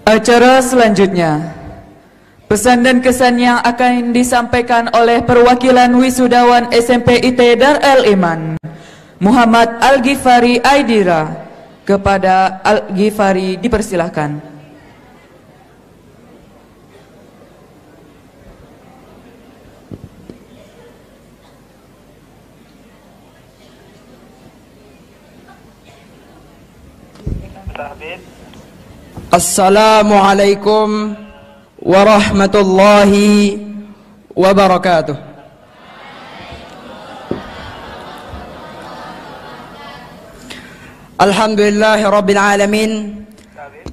Acara selanjutnya, pesan dan kesan yang akan disampaikan oleh perwakilan wisudawan SMP IT Darul Iman, Muhammad Al-Ghifari Aidira. Kepada Al-Ghifari dipersilahkan. Assalamualaikum warahmatullahi wabarakatuh. Alhamdulillahi rabbil alamin,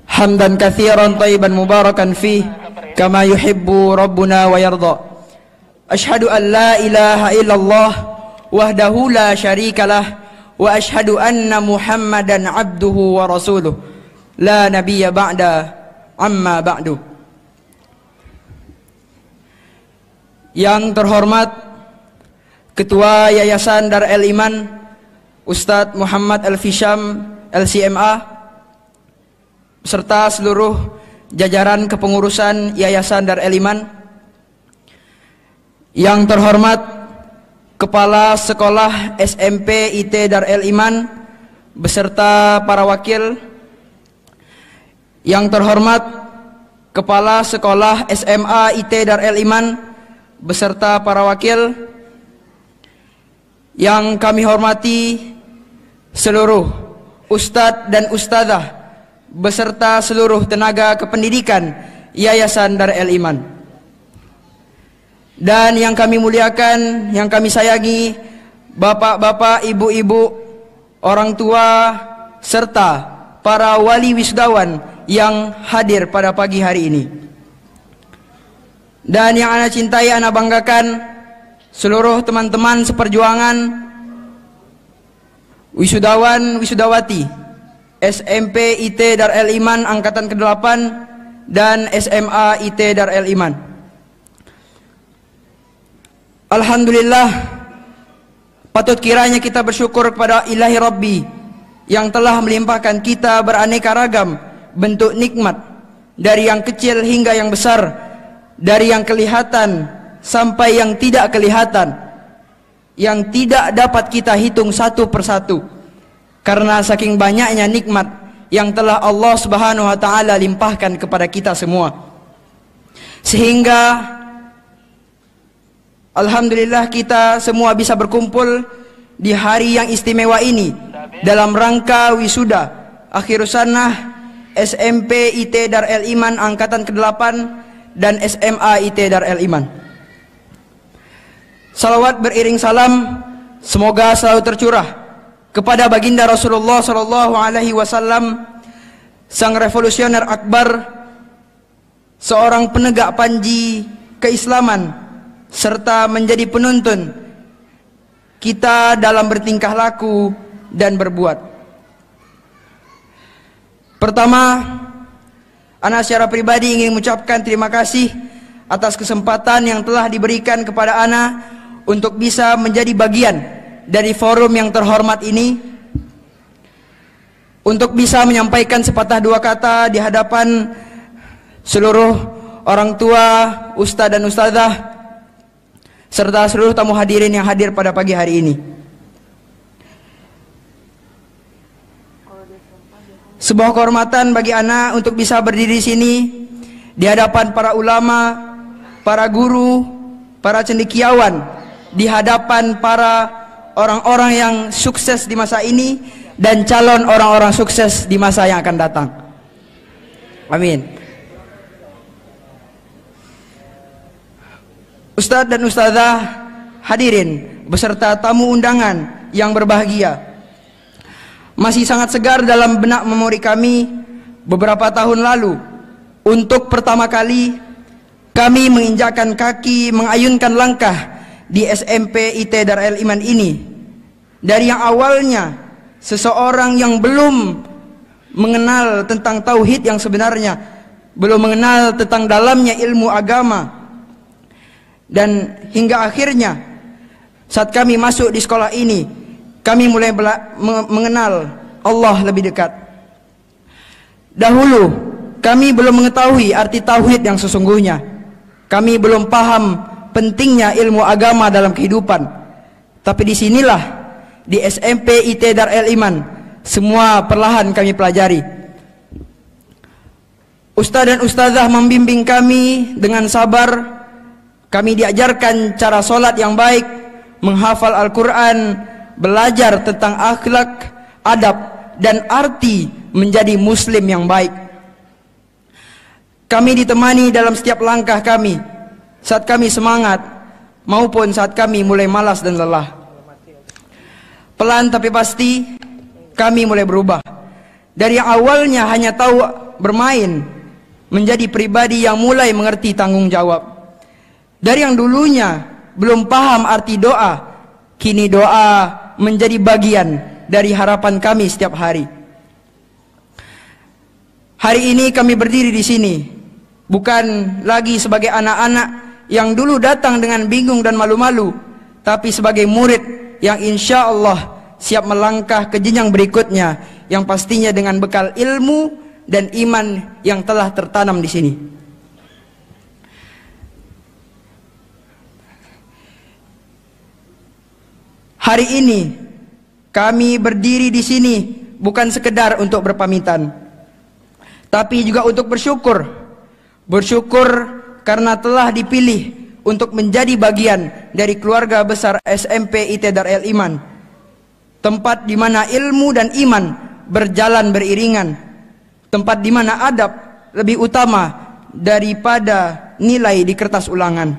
hamdan katsiran thayyiban mubarakan fih kama yuhibbu rabbuna wa yarda. Ashhadu an la ilaha illallah wahdahu la syarikalah wa ashhadu anna Muhammadan abduhu wa rasuluh. La nabiyya ba'da amma ba'du. Yang terhormat Ketua Yayasan Darul Iman Ustadz Muhammad Al-Fisham LCMA serta seluruh jajaran kepengurusan Yayasan Darul Iman. Yang terhormat Kepala Sekolah SMP IT Darul Iman beserta para wakil. Yang terhormat Kepala Sekolah SMA IT Darul Iman beserta para wakil. Yang kami hormati seluruh ustadz dan ustadzah beserta seluruh tenaga kependidikan Yayasan Darul Iman. Dan yang kami muliakan, yang kami sayangi, bapak-bapak, ibu-ibu, orang tua, serta para wali wisudawan yang hadir pada pagi hari ini. Dan yang ana cintai, ana banggakan seluruh teman-teman seperjuangan wisudawan wisudawati SMP IT Darul Iman angkatan ke-8 dan SMA IT Darul Iman. Alhamdulillah, patut kiranya kita bersyukur kepada Ilahi Rabbi yang telah melimpahkan kita beraneka ragam bentuk nikmat, dari yang kecil hingga yang besar, dari yang kelihatan sampai yang tidak kelihatan, yang tidak dapat kita hitung satu persatu, karena saking banyaknya nikmat yang telah Allah Subhanahu wa Ta'ala limpahkan kepada kita semua. Sehingga alhamdulillah kita semua bisa berkumpul di hari yang istimewa ini dalam rangka wisuda akhirus sanah SMP IT Darul Iman angkatan ke-8 dan SMA IT Darul Iman. Salawat beriring salam semoga selalu tercurah kepada baginda Rasulullah sallallahu alaihi wasallam, sang revolusioner akbar, seorang penegak panji keislaman serta menjadi penuntun kita dalam bertingkah laku dan berbuat. Pertama, ana secara pribadi ingin mengucapkan terima kasih atas kesempatan yang telah diberikan kepada ana untuk bisa menjadi bagian dari forum yang terhormat ini, untuk bisa menyampaikan sepatah dua kata di hadapan seluruh orang tua, ustadz dan ustadzah, serta seluruh tamu hadirin yang hadir pada pagi hari ini. Sebuah kehormatan bagi ana untuk bisa berdiri di sini di hadapan para ulama, para guru, para cendekiawan, di hadapan para orang-orang yang sukses di masa ini dan calon orang-orang sukses di masa yang akan datang. Amin. Ustadz dan ustadzah hadirin beserta tamu undangan yang berbahagia, masih sangat segar dalam benak memori kami beberapa tahun lalu untuk pertama kali kami menginjakkan kaki, mengayunkan langkah di SMP IT Darul Iman ini. Dari yang awalnya seseorang yang belum mengenal tentang tauhid yang sebenarnya, belum mengenal tentang dalamnya ilmu agama, dan hingga akhirnya saat kami masuk di sekolah ini, kami mulai mengenal Allah lebih dekat. Dahulu Kami belum mengetahui arti tauhid yang sesungguhnya. Kami belum paham pentingnya ilmu agama dalam kehidupan. Tapi disinilah, di SMP IT Darul Iman, semua perlahan kami pelajari. Ustaz dan ustazah membimbing kami dengan sabar. Kami diajarkan cara sholat yang baik, menghafal Al-Quran, belajar tentang akhlak, adab, dan arti menjadi muslim yang baik. Kami ditemani dalam setiap langkah kami, saat kami semangat, maupun saat kami mulai malas dan lelah. Pelan tapi pasti, kami mulai berubah. Dari yang awalnya hanya tahu bermain, menjadi pribadi yang mulai mengerti tanggung jawab. Dari yang dulunya belum paham arti doa, kini doa menjadi bagian dari harapan kami setiap hari. Hari ini kami berdiri di sini bukan lagi sebagai anak-anak yang dulu datang dengan bingung dan malu-malu, tapi sebagai murid yang insya Allah siap melangkah ke jenjang berikutnya, yang pastinya dengan bekal ilmu dan iman yang telah tertanam di sini. Hari ini kami berdiri di sini bukan sekedar untuk berpamitan, tapi juga untuk bersyukur. Bersyukur karena telah dipilih untuk menjadi bagian dari keluarga besar SMP IT Darul Iman, tempat di mana ilmu dan iman berjalan beriringan, tempat di mana adab lebih utama daripada nilai di kertas ulangan.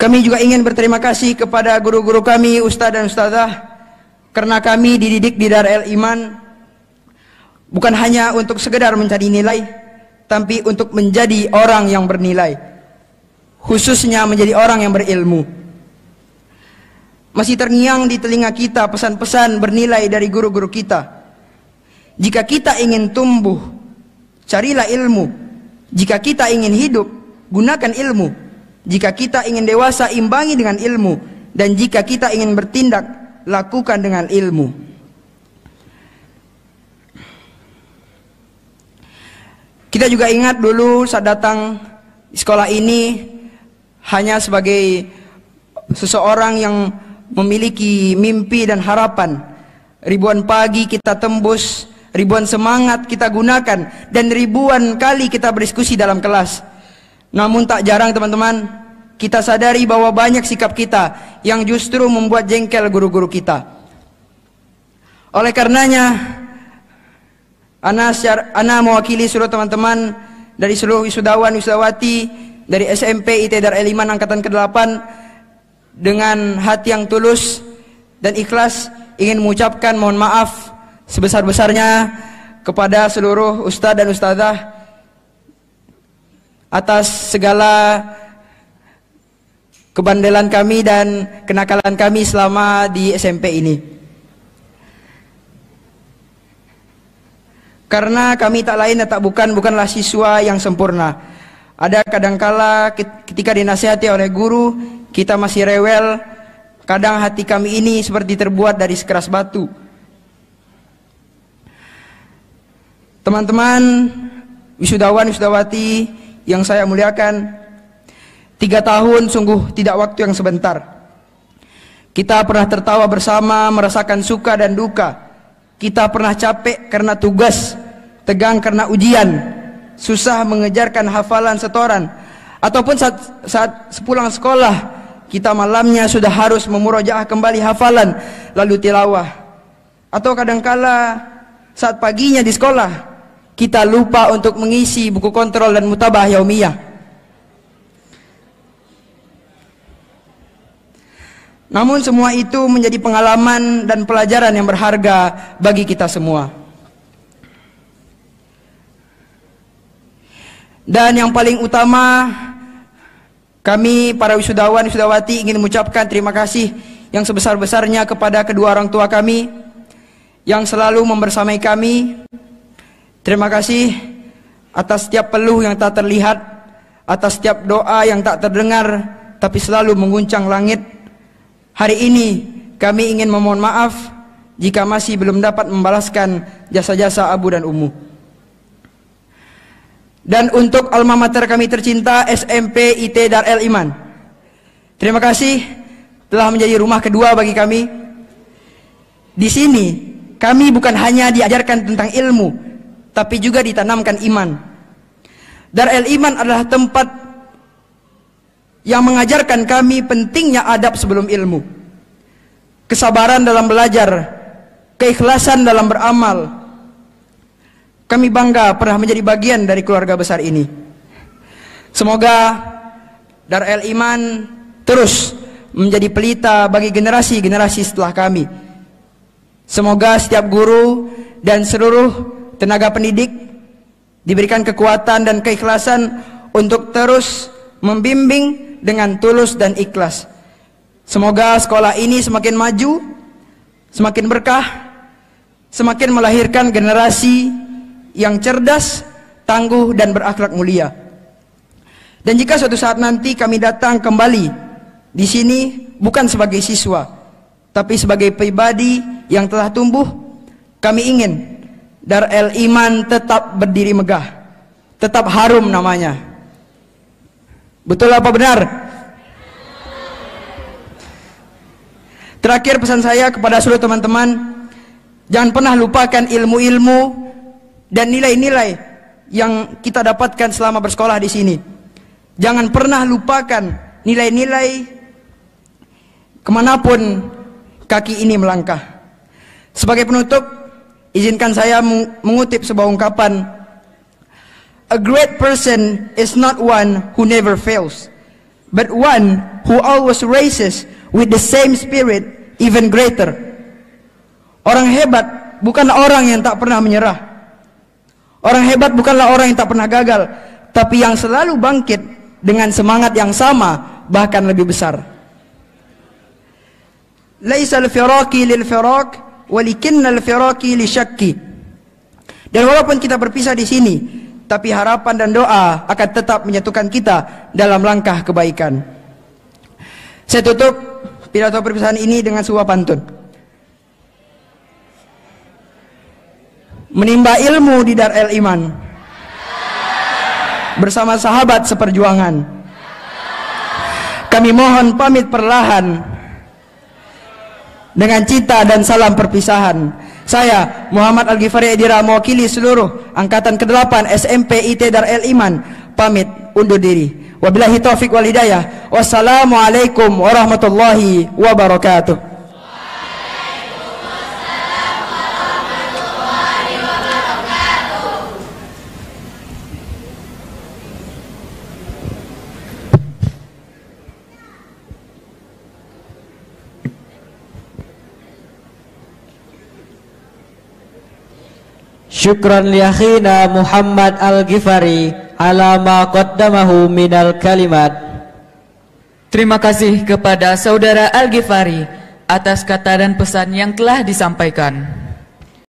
Kami juga ingin berterima kasih kepada guru-guru kami, ustaz dan ustazah, karena kami dididik di Darul Iman bukan hanya untuk sekedar mencari nilai, tapi untuk menjadi orang yang bernilai, khususnya menjadi orang yang berilmu. Masih terngiang di telinga kita pesan-pesan bernilai dari guru-guru kita. Jika kita ingin tumbuh, carilah ilmu. Jika kita ingin hidup, gunakan ilmu. Jika kita ingin dewasa, imbangi dengan ilmu. Dan jika kita ingin bertindak, lakukan dengan ilmu. Kita juga ingat dulu saat datang di sekolah ini hanya sebagai seseorang yang memiliki mimpi dan harapan. Ribuan pagi kita tembus, ribuan semangat kita gunakan, dan ribuan kali kita berdiskusi dalam kelas. Namun tak jarang teman-teman, kita sadari bahwa banyak sikap kita yang justru membuat jengkel guru-guru kita. Oleh karenanya, Ana mewakili seluruh teman-teman dari seluruh wisudawan wisudawati dari SMP IT Darul Iman angkatan ke-8 dengan hati yang tulus dan ikhlas ingin mengucapkan mohon maaf sebesar-besarnya kepada seluruh ustadz dan ustazah atas segala kebandelan kami dan kenakalan kami selama di SMP ini. Karena kami tak lain dan tak bukanlah siswa yang sempurna. Ada kadangkala ketika dinasihati oleh guru, kita masih rewel. Kadang hati kami ini seperti terbuat dari sekeras batu. Teman-teman wisudawan wisudawati yang saya muliakan, 3 tahun sungguh tidak waktu yang sebentar. Kita pernah tertawa bersama, merasakan suka dan duka. Kita pernah capek karena tugas, tegang karena ujian, susah mengejarkan hafalan setoran, ataupun saat sepulang sekolah kita malamnya sudah harus memurojaah kembali hafalan lalu tilawah. Atau kadangkala saat paginya di sekolah kita lupa untuk mengisi buku kontrol dan mutabah yaumiyah. Namun semua itu menjadi pengalaman dan pelajaran yang berharga bagi kita semua. Dan yang paling utama, kami para wisudawan wisudawati ingin mengucapkan terima kasih yang sebesar-besarnya kepada kedua orang tua kami yang selalu membersamai kami. Terima kasih atas setiap peluh yang tak terlihat, atas setiap doa yang tak terdengar tapi selalu mengguncang langit. Hari ini kami ingin memohon maaf jika masih belum dapat membalaskan jasa-jasa Abu dan Ummu. dan untuk alma mater kami tercinta SMP IT Darul Iman. Terima kasih telah menjadi rumah kedua bagi kami. Di sini kami bukan hanya diajarkan tentang ilmu, tapi juga ditanamkan iman. Darul Iman adalah tempat yang mengajarkan kami pentingnya adab sebelum ilmu, kesabaran dalam belajar, keikhlasan dalam beramal. Kami bangga pernah menjadi bagian dari keluarga besar ini. Semoga Darul Iman terus menjadi pelita bagi generasi-generasi setelah kami. Semoga setiap guru dan seluruh tenaga pendidik diberikan kekuatan dan keikhlasan untuk terus membimbing dengan tulus dan ikhlas. Semoga sekolah ini semakin maju, semakin berkah, semakin melahirkan generasi yang cerdas, tangguh, dan berakhlak mulia. Dan jika suatu saat nanti kami datang kembali di sini bukan sebagai siswa, tapi sebagai pribadi yang telah tumbuh, kami ingin Darul Iman tetap berdiri megah, tetap harum namanya. Betul apa benar? Terakhir pesan saya kepada seluruh teman-teman, jangan pernah lupakan ilmu-ilmu dan nilai-nilai yang kita dapatkan selama bersekolah di sini. Jangan pernah lupakan nilai-nilai kemanapun kaki ini melangkah. Sebagai penutup, izinkan saya mengutip sebuah ungkapan. A great person is not one who never fails, but one who always raises with the same spirit, even greater. Orang hebat bukan orang yang tak pernah menyerah. Orang hebat bukanlah orang yang tak pernah gagal, tapi yang selalu bangkit dengan semangat yang sama, bahkan lebih besar. Laisal firaqi lil firaq, walikinnal firaqi li syakki. Dan walaupun kita berpisah di sini, tapi harapan dan doa akan tetap menyatukan kita dalam langkah kebaikan. Saya tutup pidato perpisahan ini dengan sebuah pantun. Menimba ilmu di Darul Iman bersama sahabat seperjuangan. Kami mohon pamit perlahan dengan cita dan salam perpisahan. Saya Muhammad Al-Ghifari Edira mewakili seluruh angkatan ke-8 SMP IT Darul Iman pamit undur diri. Wabillahi taufik wal hidayah. Wassalamualaikum warahmatullahi wabarakatuh. Syukran li akhina Muhammad Al-Ghifari ala ma qaddamahu minal kalimat. Terima kasih kepada saudara Al-Ghifari atas kata dan pesan yang telah disampaikan.